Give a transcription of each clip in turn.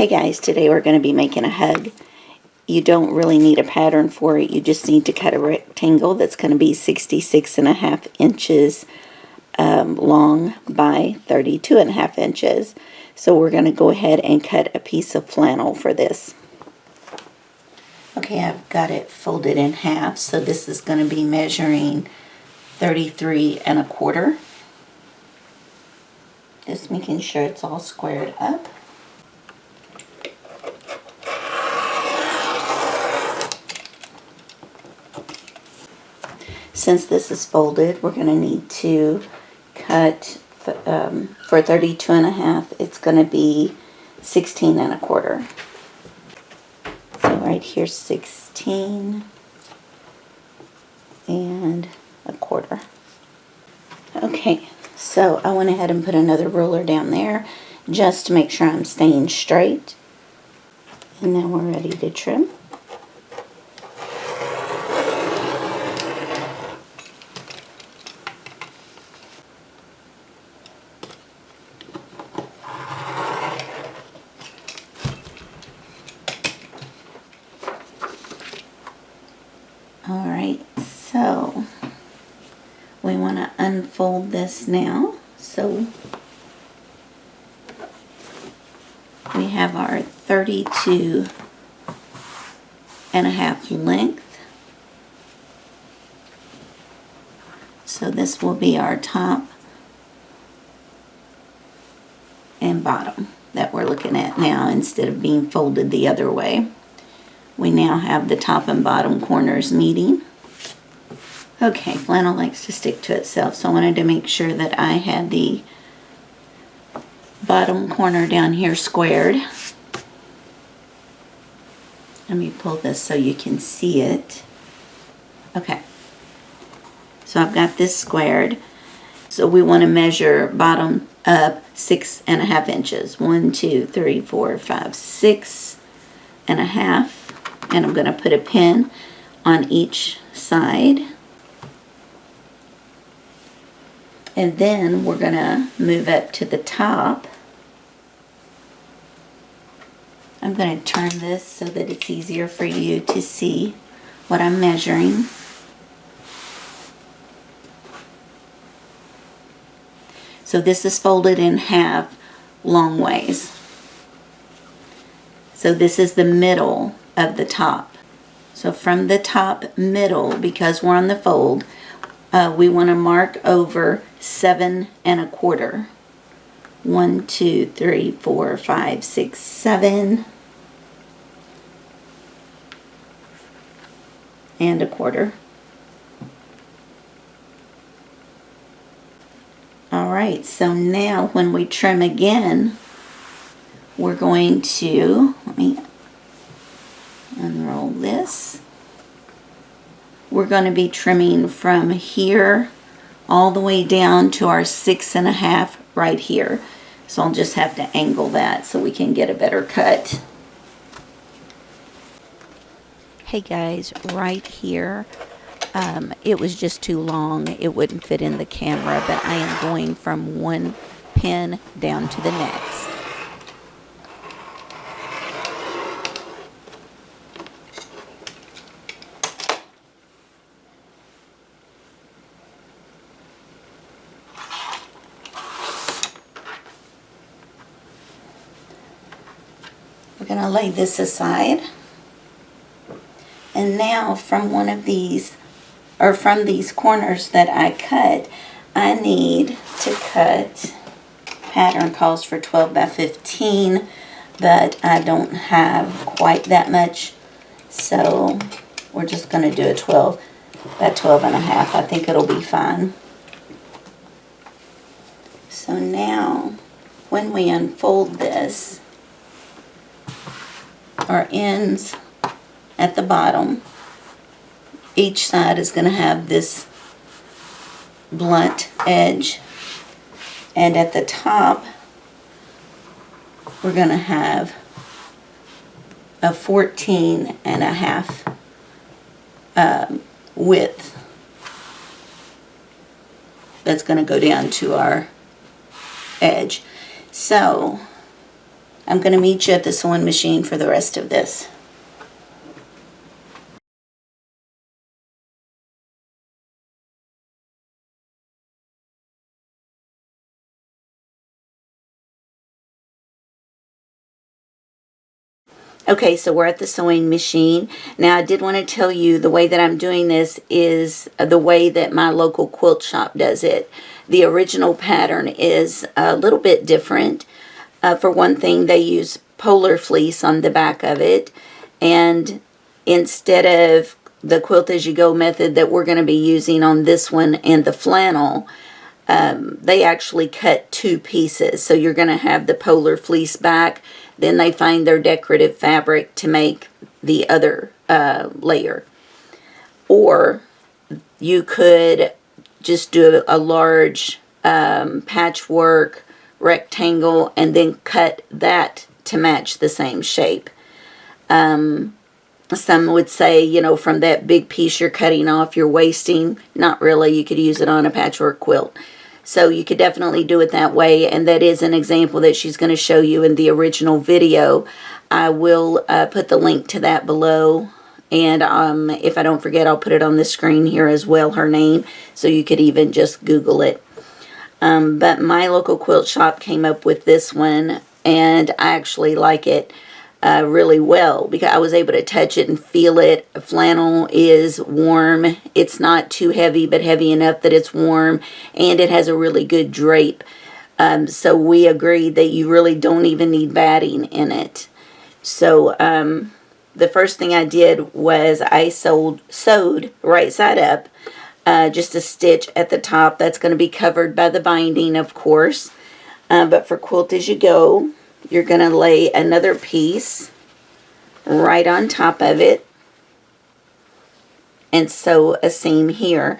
Hey guys, today we're going to be making a hug. You don't really need a pattern for it. You just need to cut a rectangle that's going to be 66.5 inches long by 32.5 inches. So we're going to go ahead and cut a piece of flannel for this. Okay, I've got it folded in half, so this is going to be measuring 33.25. Just making sure it's all squared up. Since this is folded, we're going to need to cut for 32.5. It's going to be 16.25. So right here, 16.25. Okay, so I went ahead and put another ruler down there just to make sure I'm staying straight. And now we're ready to trim. Alright, so we want to unfold this now. So we have our 32.5 length. So this will be our top and bottom that we're looking at now instead of being folded the other way. We now have the top and bottom corners meeting. Okay, flannel likes to stick to itself, so I wanted to make sure that I had the bottom corner down here squared. Let me pull this so you can see it. Okay, so I've got this squared. So we want to measure bottom up 6.5 inches. 1, 2, 3, 4, 5, 6.5. And I'm going to put a pin on each side. And then we're going to move up to the top. I'm going to turn this so that it's easier for you to see what I'm measuring. So this is folded in half long ways. So this is the middle of the top. So from the top middle, because we're on the fold, we want to mark over 7.25. 1, 2, 3, 4, 5, 6, 7.25. Alright, so now when we trim again, we're going to, let me unroll this. We're going to be trimming from here all the way down to our 6.5 right here. So I'll just have to angle that so we can get a better cut. Hey guys, right here, it was just too long. It wouldn't fit in the camera, but I am going from one pin down to the next. We're going to lay this aside. And now from one of these, or from these corners that I cut, I need to cut, pattern calls for 12 by 15, but I don't have quite that much. So we're just going to do a 12 by 12.5. I think it'll be fine. So now when we unfold this, our ends at the bottom, each side is going to have this blunt edge, and at the top we're going to have a 14.5 width that's going to go down to our edge. So I'm going to meet you at the sewing machine for the rest of this. Okay, so we're at the sewing machine. Now, I did want to tell you the way that I'm doing this is the way that my local quilt shop does it. The original pattern is a little bit different. For one thing, they use polar fleece on the back of it. And instead of the quilt as you go method that we're going to be using on this one and the flannel, they actually cut two pieces. So you're going to have the polar fleece back. Then they find their decorative fabric to make the other layer. Or you could just do a large patchwork rectangle and then cut that to match the same shape. Some would say, you know, from that big piece you're cutting off, you're wasting. Not really. You could use it on a patchwork quilt. So you could definitely do it that way, and that is an example that she's going to show you in the original video. I will put the link to that below, and if I don't forget, I'll put it on the screen here as well, her name, so you could even just Google it. But my local quilt shop came up with this one, and I actually like it really well because I was able to touch it and feel it. Flannel is warm. It's not too heavy, but heavy enough that it's warm, and it has a really good drape. So we agreed that you really don't even need batting in it. So the first thing I did was I sewed right side up, just a stitch at the top. That's going to be covered by the binding, of course. But for Quilt As You Go, you're going to lay another piece right on top of it and sew a seam here.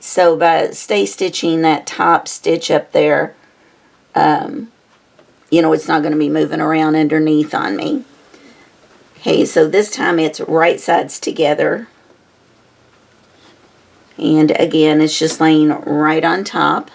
So by stay stitching that top stitch up there, you know, it's not going to be moving around underneath on me. Okay, so this time it's right sides together. And again, it's just laying right on top.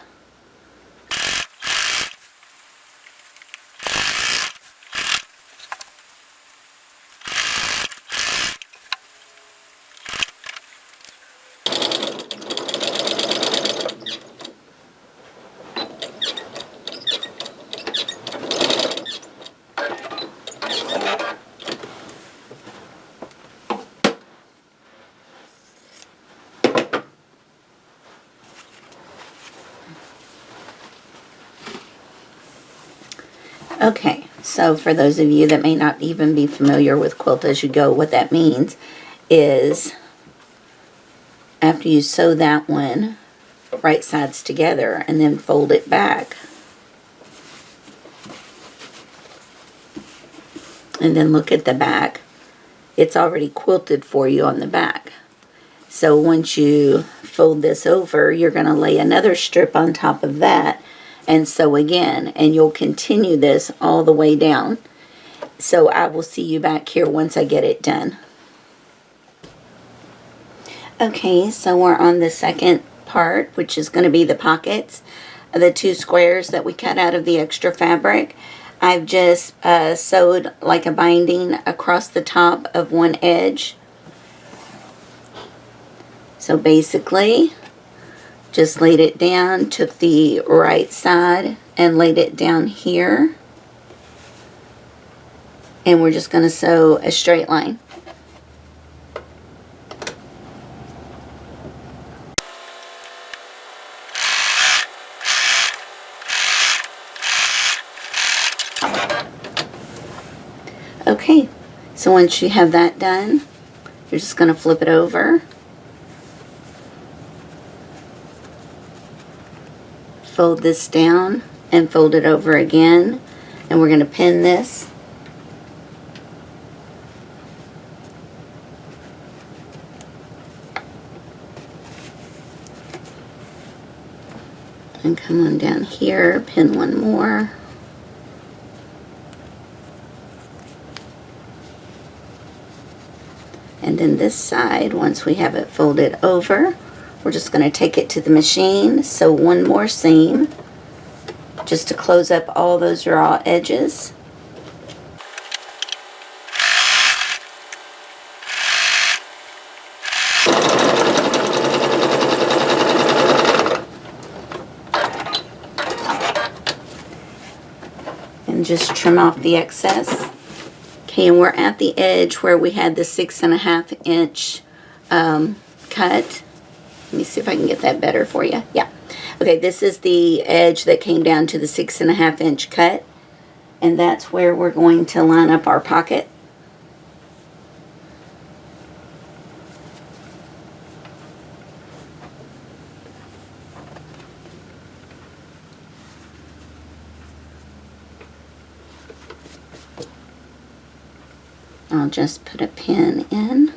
Okay, so for those of you that may not even be familiar with Quilt As You Go, what that means is after you sew that one right sides together and then fold it back, and then look at the back, it's already quilted for you on the back. So once you fold this over, you're going to lay another strip on top of that and sew again, and you'll continue this all the way down. So I will see you back here once I get it done. Okay, so we're on the second part, which is going to be the pockets, the two squares that we cut out of the extra fabric. I've just sewed like a binding across the top of one edge. So basically, just laid it down, took the right side and laid it down here. And we're just going to sew a straight line. Okay, so once you have that done, you're just going to flip it over. Fold this down and fold it over again, and we're going to pin this. And come on down here, pin one more. And then this side, once we have it folded over, we're just going to take it to the machine, sew one more seam just to close up all those raw edges. just trim off the excess. Okay, and we're at the edge where we had the 6.5 inch cut. Let me see if I can get that better for you. Yeah. Okay, this is the edge that came down to the 6.5 inch cut. And that's where we're going to line up our pocket. I'll just put a pin in.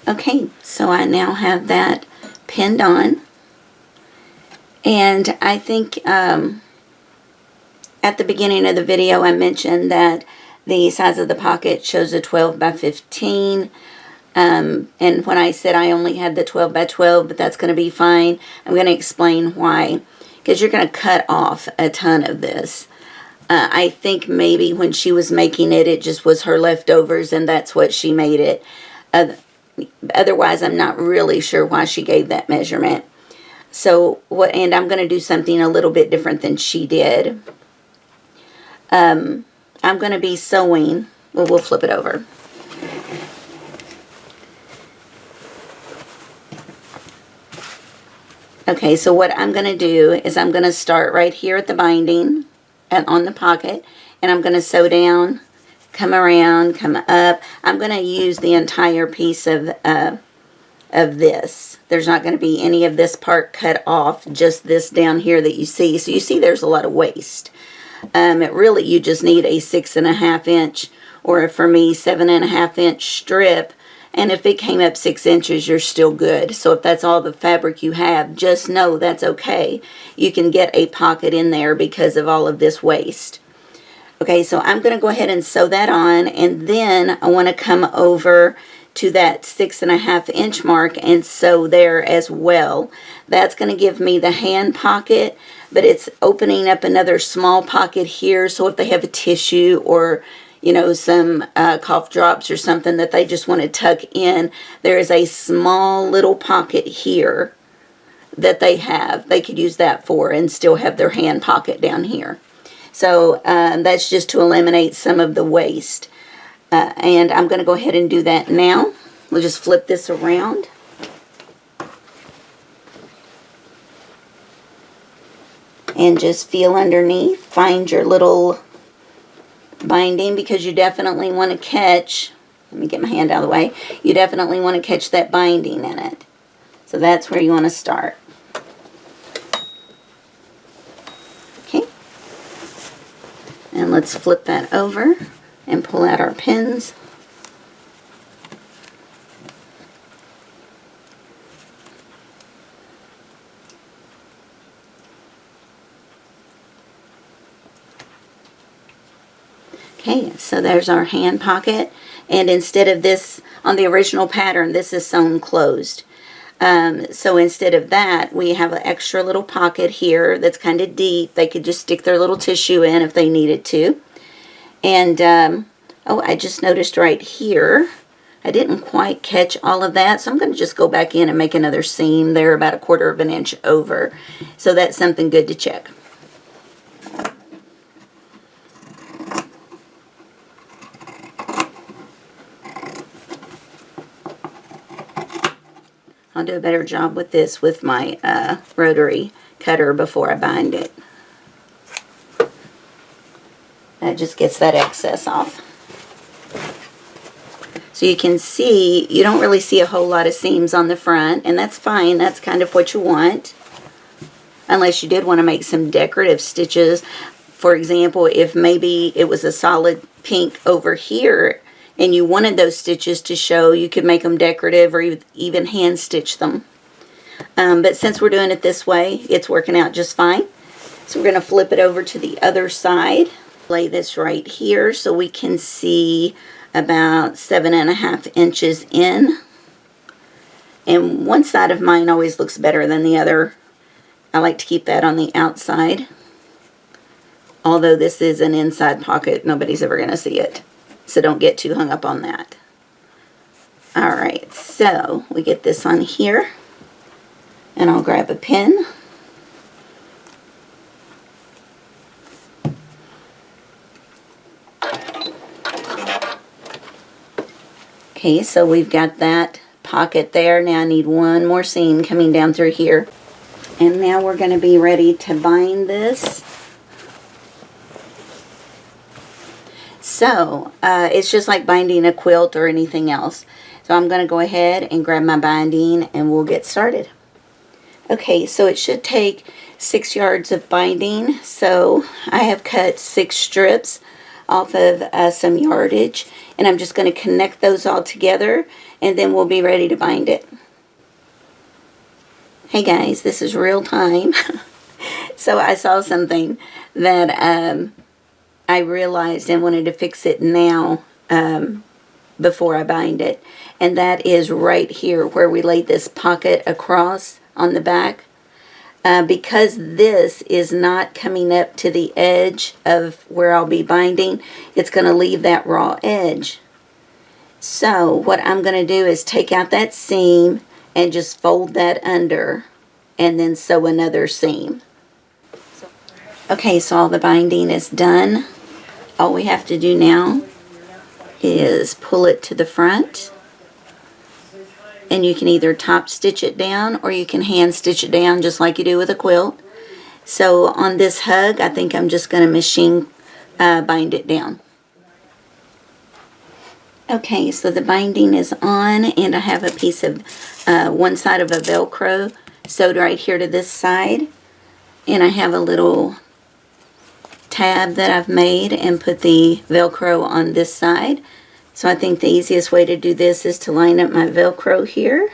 Okay, so I now have that pinned on, and I think at the beginning of the video I mentioned that the size of the pocket shows a 12 by 15, and when I said I only had the 12 by 12, but that's going to be fine, I'm going to explain why, because you're going to cut off a ton of this. I think maybe when she was making it, it just was her leftovers, and that's what she made it. Otherwise, I'm not really sure why she gave that measurement. So, and I'm going to do something a little bit different than she did. I'm going to be sewing. Well, we'll flip it over. Okay, so what I'm going to do is I'm going to start right here at the binding on the pocket, and I'm going to sew down, come around, come up. I'm going to use the entire piece of this. There's not going to be any of this part cut off, just this down here that you see. So you see there's a lot of waste. Really, you just need a 6.5 inch, or for me, 7.5 inch strip. And if it came up 6 inches, you're still good. So if that's all the fabric you have, just know that's okay. You can get a pocket in there because of all of this waste. Okay, so I'm going to go ahead and sew that on, and then I want to come over to that 6.5 inch mark and sew there as well. That's going to give me the hand pocket, but it's opening up another small pocket here, so if they have a tissue or, you know, some cough drops or something that they just want to tuck in, there is a small little pocket here that they have. They could use that for and still have their hand pocket down here. So that's just to eliminate some of the waste. And I'm going to go ahead and do that now. We'll just flip this around. And just feel underneath. Find your little binding, because you definitely want to catch, let me get my hand out of the way, you definitely want to catch that binding in it. So that's where you want to start. Okay. And let's flip that over and pull out our pins. Okay, so there's our hand pocket, and instead of this, on the original pattern, this is sewn closed. So instead of that, we have an extra little pocket here that's kind of deep. They could just stick their little tissue in if they needed to. And, oh, I just noticed right here, I didn't quite catch all of that, so I'm going to just go back in and make another seam there about 1/4 of an inch over. So that's something good to check. I'll do a better job with this with my rotary cutter before I bind it. That just gets that excess off. So you can see, you don't really see a whole lot of seams on the front, and that's fine. That's kind of what you want. Unless you did want to make some decorative stitches. For example, if maybe it was a solid pink over here, and you wanted those stitches to show, you could make them decorative or even hand stitch them. But since we're doing it this way, it's working out just fine. So we're going to flip it over to the other side. Lay this right here so we can see about 7.5 inches in. And one side of mine always looks better than the other. I like to keep that on the outside. Although this is an inside pocket, nobody's ever going to see it. So don't get too hung up on that. Alright, so we get this on here. And I'll grab a pin. Okay, so we've got that pocket there. Now I need one more seam coming down through here. And now we're going to be ready to bind this. So, it's just like binding a quilt or anything else. So I'm going to go ahead and grab my binding and we'll get started. Okay, so it should take 6 yards of binding. So I have cut 6 strips off of some yardage. And I'm just going to connect those all together and then we'll be ready to bind it. Hey guys, this is real time. So I saw something that I realized and wanted to fix it now before I bind it. And that is right here where we laid this pocket across on the back. Because this is not coming up to the edge of where I'll be binding, it's going to leave that raw edge. So what I'm going to do is take out that seam and just fold that under and then sew another seam. Okay, so all the binding is done. All we have to do now is pull it to the front. And you can either top stitch it down or you can hand stitch it down just like you do with a quilt. So on this hug, I think I'm just going to machine bind it down. Okay, so the binding is on and I have a piece of one side of a Velcro sewed right here to this side. And I have a little tab that I've made and put the Velcro on this side. So I think the easiest way to do this is to line up my Velcro here.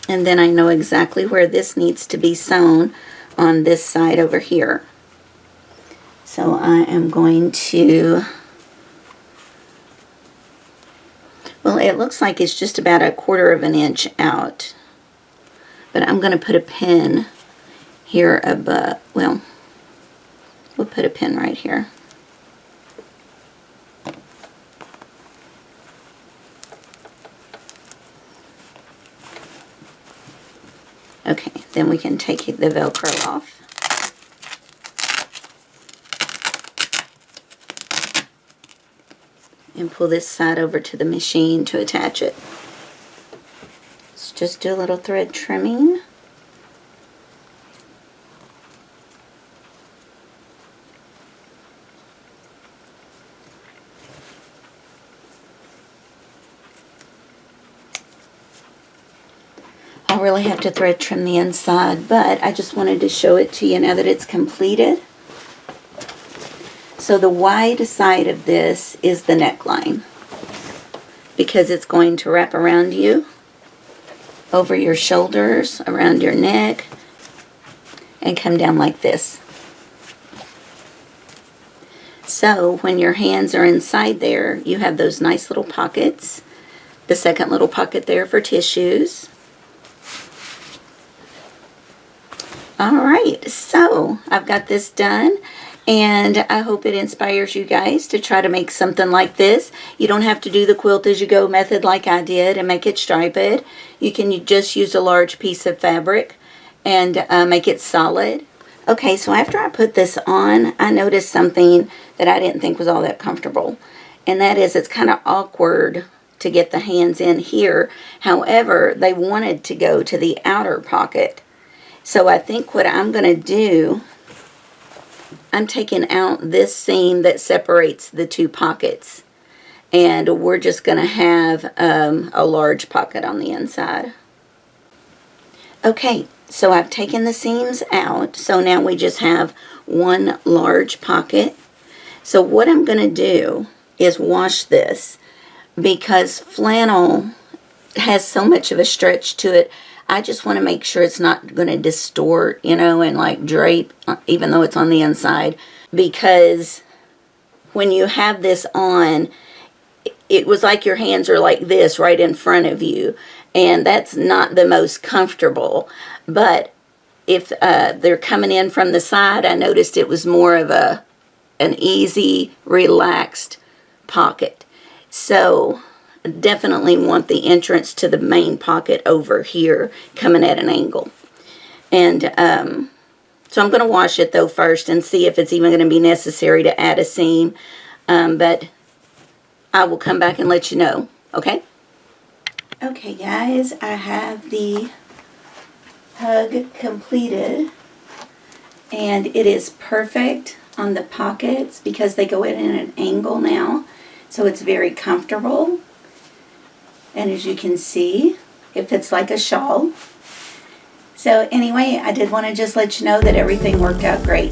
And then I know exactly where this needs to be sewn on this side over here. So I am going to, well, it looks like it's just about 1/4 of an inch out. But I'm going to put a pin here above, well, we'll put a pin right here. Okay, then we can take the Velcro off. And pull this side over to the machine to attach it. Let's just do a little thread trimming. I'll really have to thread trim the inside, but I just wanted to show it to you now that it's completed. So the wide side of this is the neckline because it's going to wrap around you, over your shoulders, around your neck, and come down like this. So when your hands are inside there, you have those nice little pockets. The second little pocket there for tissues. Alright, so I've got this done. And I hope it inspires you guys to try to make something like this. You don't have to do the quilt as you go method like I did and make it striped. You can just use a large piece of fabric and make it solid. Okay, so after I put this on, I noticed something that I didn't think was all that comfortable. And that is it's kind of awkward to get the hands in here. However, they wanted to go to the outer pocket. So I think what I'm going to do, I'm taking out this seam that separates the two pockets. And we're just going to have a large pocket on the inside. Okay, so I've taken the seams out. So now we just have one large pocket. So what I'm going to do is wash this because flannel has so much of a stretch to it. I just want to make sure it's not going to distort, you know, and like drape, even though it's on the inside. Because when you have this on, it was like your hands are like this right in front of you. And that's not the most comfortable. But if they're coming in from the side, I noticed it was more of an easy, relaxed pocket. So definitely want the entrance to the main pocket over here coming at an angle. And so I'm going to wash it though first and see if it's even going to be necessary to add a seam. But I will come back and let you know, okay? Okay guys, I have the hug completed, and it is perfect on the pockets because they go in at an angle now, so it's very comfortable. And as you can see, it fits like a shawl. So anyway, I did want to just let you know that everything worked out great.